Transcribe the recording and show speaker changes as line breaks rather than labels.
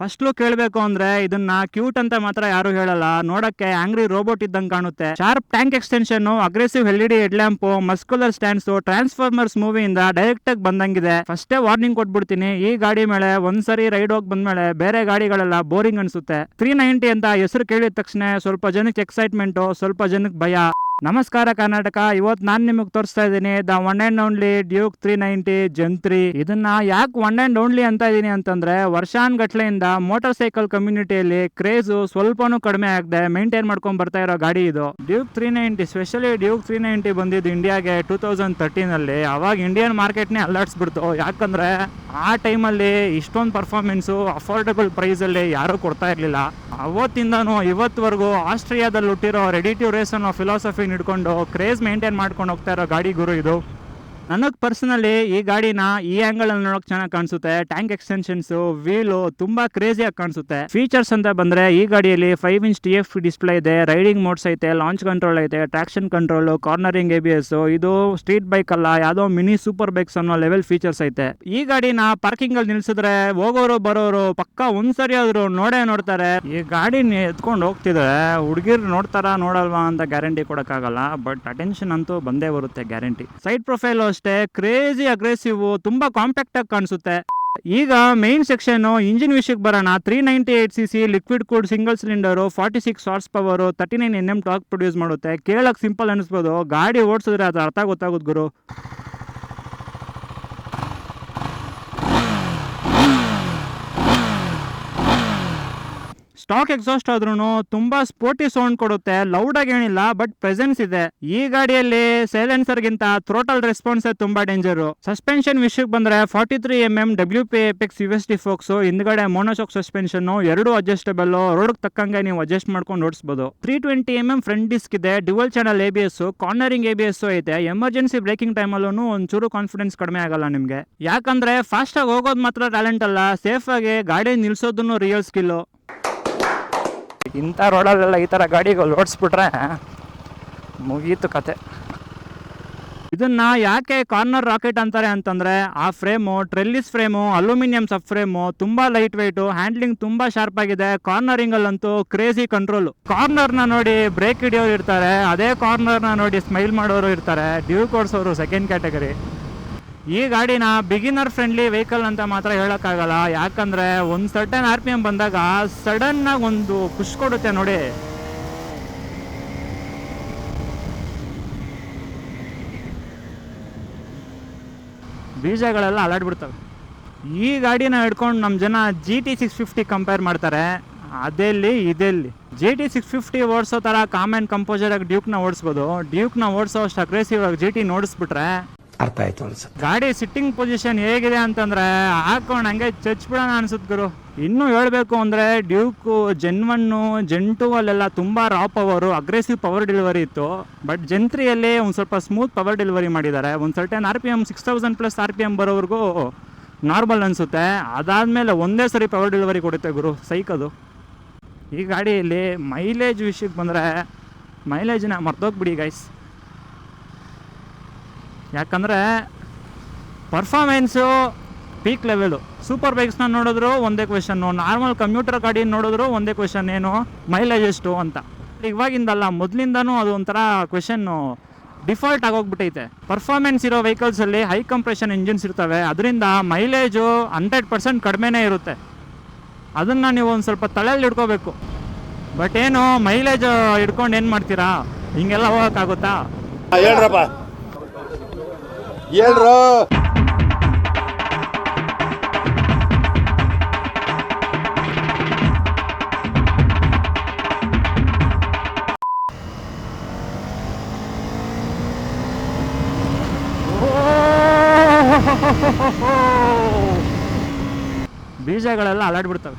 First look ಹೇಳ್ಬೇಕು ಅಂದ್ರೆ ಇದನ್ನ ಕ್ಯೂಟ್ ಅಂತ ಮಾತ್ರ ಯಾರು ಹೇಳಲ್ಲ, ನೋಡಕ್ಕೆ ಆಂಗ್ರಿ ರೋಬೋಟ್ ಇದ್ದಂಗೆ ಕಾಣುತ್ತೆ. Sharp tank extension, aggressive LED head lamp, muscular stands, Transformers ಮೂವಿಯಿಂದ ಡೈರೆಕ್ಟ್ ಆಗಿ ಬಂದಂಗಿದೆ. ಫಸ್ಟೇ ವಾರ್ನಿಂಗ್ ಕೊಟ್ಬಿಡ್ತೀನಿ, ಈ ಗಾಡಿ ಮೇಲೆ ಒಂದ್ಸರಿ ರೈಡ್ ಹೋಗಿ ಬಂದ್ಮೇಲೆ ಬೇರೆ ಗಾಡಿಗಳೆಲ್ಲ ಬೋರಿಂಗ್ ಅನ್ಸುತ್ತೆ. 390 ಅಂತ ಹೆಸರು ಕೇಳಿದ ತಕ್ಷಣ ಸ್ವಲ್ಪ ಜನಕ್ಕೆ ಎಕ್ಸೈಟ್ಮೆಂಟ್, ಸ್ವಲ್ಪ ಜನಕ್ಕೆ ಭಯ. ನಮಸ್ಕಾರ ಕರ್ನಾಟಕ, ಇವತ್ತು ನಾನು ನಿಮಗೆ ತೋರಿಸ್ತಾ ಇದ್ದೀನಿ the one and only Duke 390 gen 3. ಇದನ್ನ ಯಾಕೆ ಒನ್ ಅಂಡ್ ಓನ್ಲಿ ಅಂತ ಇದೀನಿ ಅಂತಂದ್ರೆ, ವರ್ಷಾನ್ಗಟ್ಲೆಯಿಂದ ಮೋಟಾರ್ ಸೈಕಲ್ ಕಮ್ಯುನಿಟಿಯಲ್ಲಿ ಕ್ರೇಜ್ ಸ್ವಲ್ಪನೂ ಕಡಿಮೆ ಆಗದೆ ಮೇಂಟೈನ್ ಮಾಡ್ಕೊಂಡ್ ಬರ್ತಾ ಇರೋ ಗಾಡಿ ಇದು ಡ್ಯೂಕ್ 390. ಸ್ಪೆಷಲಿ ಡ್ಯೂಕ್ 390 ಬಂದಿದ್ದು ಇಂಡಿಯಾಗೆ 2013 ಅಲ್ಲಿ. ಅವಾಗ ಇಂಡಿಯನ್ ಮಾರ್ಕೆಟ್ನೇ ಅಲ್ಲಾಡ್ಸ್ಬಿಡ್ತು. ಯಾಕಂದ್ರೆ ಆ ಟೈಮಲ್ಲಿ ಇಷ್ಟೊಂದು ಪರ್ಫಾರ್ಮೆನ್ಸು ಅಫೋರ್ಡಬಲ್ ಪ್ರೈಸ್ ಅಲ್ಲಿ ಯಾರು ಕೊಡ್ತಾ ಇರ್ಲಿಲ್ಲ. ಅವತ್ತಿಂದನೂ ಇವತ್ತುವರೆಗೂ ಆಸ್ಟ್ರಿಯಾದಲ್ಲಿ ಹುಟ್ಟಿರೋ ರೆಡಿ ಟು ರೇಸ್ ಅನ್ನೋ ಫಿಲಾಸಫಿ ಹಿಡ್ಕೊಂಡು ಕ್ರೇಜ್ ಮೇಂಟೈನ್ ಮಾಡ್ಕೊಂಡು ಹೋಗ್ತಾ ಇರೋ ಗಾಡಿ ಗುರು ಇದು. ನನಗೆ ಪರ್ಸನಲಿ ಈ ಗಾಡಿನ ಈ ಆಂಗಲ್ ಅಲ್ಲಿ ನೋಡೋಕೆ ಚೆನ್ನಾಗಿ ಕಾಣಿಸುತ್ತೆ. ಟ್ಯಾಂಕ್ ಎಕ್ಸ್ಟೆನ್ಷನ್ಸ್, ವೀಲು ತುಂಬಾ ಕ್ರೇಜಿಯಾಗಿ ಕಾಣಿಸುತ್ತೆ. ಫೀಚರ್ಸ್ ಅಂತ ಬಂದ್ರೆ ಈ ಗಾಡಿಯಲ್ಲಿ 5 ಇಂಚ್ TFT ಡಿಸ್ಪ್ಲೇ ಇದೆ, ರೈಡಿಂಗ್ ಮೋಡ್ಸ್ ಐತೆ, ಲಾಂಚ್ ಕಂಟ್ರೋಲ್ ಐತೆ, ಟ್ರಾಕ್ಷನ್ ಕಂಟ್ರೋಲ್, ಕಾರ್ನರಿಂಗ್ ABS. ಇದು ಸ್ಟ್ರೀಟ್ ಬೈಕ್ ಅಲ್ಲ, ಯಾವುದೋ ಮಿನಿ ಸೂಪರ್ ಬೈಕ್ಸ್ ಅನ್ನೋ ಲೆವೆಲ್ ಫೀಚರ್ಸ್ ಐತೆ. ಈ ಗಾಡಿನ ಪಾರ್ಕಿಂಗ್ ಅಲ್ಲಿ ನಿಲ್ಸಿದ್ರೆ ಹೋಗೋರು ಬರೋರು ಪಕ್ಕ ಒಂದ್ಸರಿ ಆದ್ರೂ ನೋಡೇ ನೋಡ್ತಾರೆ. ಈ ಗಾಡಿನ ಎತ್ಕೊಂಡು ಹೋಗ್ತಿದ್ರೆ ಹುಡುಗಿರ್ ನೋಡ್ತಾರ ನೋಡಲ್ವಾ ಅಂತ ಗ್ಯಾರಂಟಿ ಕೊಡಕ್ಕಾಗಲ್ಲ, ಬಟ್ ಅಟೆನ್ಷನ್ ಅಂತೂ ಬಂದೇ ಬರುತ್ತೆ ಗ್ಯಾರಂಟಿ. ಸೈಡ್ ಪ್ರೊಫೈಲ್ ಅಷ್ಟೇ ಕ್ರೇಜಿ ಅಗ್ರೆಸಿವ್, ತುಂಬಾ ಕಾಂಪ್ಯಾಕ್ಟ್ ಆಗಿ ಕಾಣಿಸುತ್ತೆ. ಈಗ ಮೇನ್ ಸೆಕ್ಷನ್ ಇಂಜಿನ್ ವಿಷಯಕ್ಕೆ ಬರೋಣ. 398cc liquid cooled single cylinder, 46 horsepower, 39 Nm torque produce ಮಾಡುತ್ತೆ. ಕೇಳಕ್ ಸಿಂಪಲ್ ಅನಿಸ್ಬೋದು, ಗಾಡಿ ಓಡಿಸಿದ್ರೆ ಅದು ಅರ್ಥ ಗೊತ್ತಾಗುತ್ತೆ ಗುರು. ಸ್ಟಾಕ್ ಎಕ್ಸಾಸ್ಟ್ ಆದ್ರೂ ತುಂಬಾ ಸ್ಪೋರ್ಟಿ ಸೌಂಡ್ ಕೊಡುತ್ತೆ. ಲೌಡ್ ಆಗಿ ಏನಿಲ್ಲ, ಬಟ್ ಪ್ರೆಸೆನ್ಸ್ ಇದೆ. ಈ ಗಾಡಿಯಲ್ಲಿ ಸೈಲೆನ್ಸರ್ ಗಿಂತ ಥ್ರೋಟಲ್ ರೆಸ್ಪಾನ್ಸ್ ತುಂಬಾ ಡೇಂಜರ್. ಸಸ್ಪೆನ್ಷನ್ ವಿಷಯಕ್ಕೆ ಬಂದ್ರೆ 43 mm WP Apex USD forks, ಹಿಂದ್ಗಡೆ ಮೋನೋಶಾಕ್ ಸಸ್ಪೆನ್ಷನ್, ಎರಡು ಅಡ್ಜಸ್ಟಬಲ್, ರೋಡ್ ತಕ್ಕಂಗೆ ನೀವು ಅಡ್ಜಸ್ಟ್ ಮಾಡ್ಕೊಂಡು ಓಡಿಸಬಹುದು. 320 mm ಫ್ರಂಟ್ ಡಿಸ್ಕ್ ಇದೆ, dual channel ABS, cornering ABS ಐತೆ. ಎಮರ್ಜೆನ್ಸಿ ಬ್ರೇಕಿಂಗ್ ಟೈಮಲ್ಲೂ ಒಂಚೂರು ಕಾನ್ಫಿಡೆನ್ಸ್ ಕಡಿಮೆ ಆಗಲ್ಲ ನಿಮ್ಗೆ. ಯಾಕಂದ್ರೆ ಫಾಸ್ಟ್ ಆಗಿ ಹೋಗೋದು ಮಾತ್ರ ಟ್ಯಾಲೆಂಟ್ ಅಲ್ಲ, ಸೇಫ್ ಆಗಿ ಗಾಡಿ ನಿಲ್ಸೋದನ್ನು ರಿಯಲ್ ಸ್ಕಿಲ್. ಇಂಥ ರೋಡಲ್ಲೆಲ್ಲ ಈ ಥರ ಗಾಡಿಗಳು ಓಡಿಸ್ಬಿಟ್ರೆ ಮುಗೀತು ಕತೆ. ಇದನ್ನ ಯಾಕೆ ಕಾರ್ನರ್ ರಾಕೆಟ್ ಅಂತಾರೆ ಅಂತಂದ್ರೆ, ಆ ಫ್ರೇಮು ಟ್ರೆಲ್ಲಿಸ್ ಫ್ರೇಮು, ಅಲ್ಯೂಮಿನಿಯಂ ಸಬ್ ಫ್ರೇಮು, ತುಂಬಾ ಲೈಟ್ ವೆಯ್ಟು, ಹ್ಯಾಂಡ್ಲಿಂಗ್ ತುಂಬಾ ಶಾರ್ಪ್ ಆಗಿದೆ. ಕಾರ್ನರಿಂಗ್ ಅಲ್ಲಂತೂ ಕ್ರೇಜಿ ಕಂಟ್ರೋಲ್. ಕಾರ್ನರ್ನ ನೋಡಿ ಬ್ರೇಕ್ ಹಿಡಿಯೋರು ಇರ್ತಾರೆ, ಅದೇ ಕಾರ್ನರ್ನ ನೋಡಿ ಸ್ಮೈಲ್ ಮಾಡೋರು ಇರ್ತಾರೆ. ಡ್ಯೂಕ್ ಓಡಿಸೋರು ಸೆಕೆಂಡ್ ಕ್ಯಾಟಗರಿ. ಈ ಗಾಡಿನ ಬಿಗಿನರ್ ಫ್ರೆಂಡ್ಲಿ ವೆಹಿಕಲ್ ಅಂತ ಮಾತ್ರ ಹೇಳೋಕ್ಕಾಗಲ್ಲ, ಯಾಕಂದ್ರೆ ಒಂದು ಸರ್ಟನ್ RPM ಬಂದಾಗ ಸಡನ್ ಆಗಿ ಒಂದು ಪುಷ್ ಕೊಡುತ್ತೆ ನೋಡಿ. ಬೀಜಗಳೆಲ್ಲ ಅಲಾಡ್ಬಿಡ್ತವೆ. ಈ ಗಾಡಿನ ಹಿಡ್ಕೊಂಡು ನಮ್ಮ ಜನ GT 650 ಕಂಪೇರ್ ಮಾಡ್ತಾರೆ. ಅದೆಲ್ಲಿ ಇದೆಲ್ಲಿ GT 650 ಓಡಿಸೋ ಥರ ಕಾಮ್ ಆ್ಯಂಡ್ ಕಂಪೋಸರ್ ಆಗಿ ಡ್ಯೂಕ್ನ ಓಡಿಸ್ಬೋದು. ಡ್ಯೂಕ್ನ ಓಡಿಸೋ ಅಷ್ಟು ಅಗ್ರೆಸಿವ್ ಆಗಿ GT ನೋಡಿಸ್ಬಿಟ್ರೆ
ಅರ್ಥ ಆಯ್ತು ಅನ್ಸುತ್ತೆ.
ಗಾಡಿ ಸಿಟ್ಟಿಂಗ್ ಪೊಸಿಷನ್ ಹೇಗಿದೆ ಅಂತಂದ್ರೆ ಹಾಕೊಂಡು ಹಂಗೆ ಚಚ್ಬಿಡೋಣ ಅನ್ಸುತ್ತೆ ಗುರು. ಇನ್ನೂ ಹೇಳ್ಬೇಕು ಅಂದ್ರೆ ಡ್ಯೂಕ್ ಜೆನ್ 1, ಜೆನ್ 2 ಅಲ್ಲೆಲ್ಲ ತುಂಬಾ ರಾ ಪವರ್, ಅಗ್ರೆಸಿವ್ ಪವರ್ ಡೆಲಿವರಿ ಇತ್ತು. ಬಟ್ ಜೆನ್ 3 ಅಲ್ಲಿ ಒಂದು ಸ್ವಲ್ಪ ಸ್ಮೂತ್ ಪವರ್ ಡೆಲಿವರಿ ಮಾಡಿದ್ದಾರೆ. ಒಂದು ಸರ್ಟನ್ RPM 6000+ RPM ಬರೋವರೆಗೂ ನಾರ್ಮಲ್ ಅನ್ಸುತ್ತೆ. ಅದಾದ್ಮೇಲೆ ಒಂದೇ ಸರಿ ಪವರ್ ಡೆಲಿವರಿ ಕೊಡುತ್ತೆ ಗುರು, ಸೈಕ್ ಅದು. ಈ ಗಾಡಿಯಲ್ಲಿ ಮೈಲೇಜ್ ವಿಷಯಕ್ಕೆ ಬಂದರೆ ಮೈಲೇಜ್ನ ಮರ್ತೋಗ್ಬಿಡಿ ಗೈಸ್. ಯಾಕಂದರೆ ಪರ್ಫಾರ್ಮೆನ್ಸು ಪೀಕ್ ಲೆವೆಲು. ಸೂಪರ್ ಬೈಕ್ಸ್ನ ನೋಡಿದ್ರು ಒಂದೇ ಕ್ವೆಶನ್ನು, ನಾರ್ಮಲ್ ಕಮ್ಯೂಟರ್ ಗಾಡಿ ನೋಡಿದ್ರು ಒಂದೇ ಕ್ವೆಶನ್, ಏನು ಮೈಲೇಜ್ ಎಷ್ಟು ಅಂತ. ಇವಾಗಿಂದಲ್ಲ, ಮೊದಲಿಂದನೂ ಅದು ಒಂಥರ ಕ್ವೆಶನ್ನು ಡಿಫಾಲ್ಟ್ ಆಗೋಗ್ಬಿಟ್ಟೈತೆ. ಪರ್ಫಾರ್ಮೆನ್ಸ್ ಇರೋ ವೆಹಿಕಲ್ಸಲ್ಲಿ ಹೈ ಕಂಪ್ರೆಷನ್ ಇಂಜಿನ್ಸ್ ಇರ್ತವೆ, ಅದರಿಂದ ಮೈಲೇಜು 100% ಕಡಿಮೆನೇ ಇರುತ್ತೆ. ಅದನ್ನು ನೀವು ಒಂದು ಸ್ವಲ್ಪ ತಲೆಯಲ್ಲಿ ಹಿಡ್ಕೋಬೇಕು. ಬಟ್ ಏನು ಮೈಲೇಜ್ ಹಿಡ್ಕೊಂಡು ಏನು ಮಾಡ್ತೀರಾ, ಹಿಂಗೆಲ್ಲ ಹೋಗೋಕ್ಕಾಗುತ್ತಾ?
ಹೇಳ್ರಪ್ಪ ಹೇಳ್ರು.
ಬೀಜಗಳೆಲ್ಲ ಅಲಾಡ್ಬಿಡ್ತವೆ.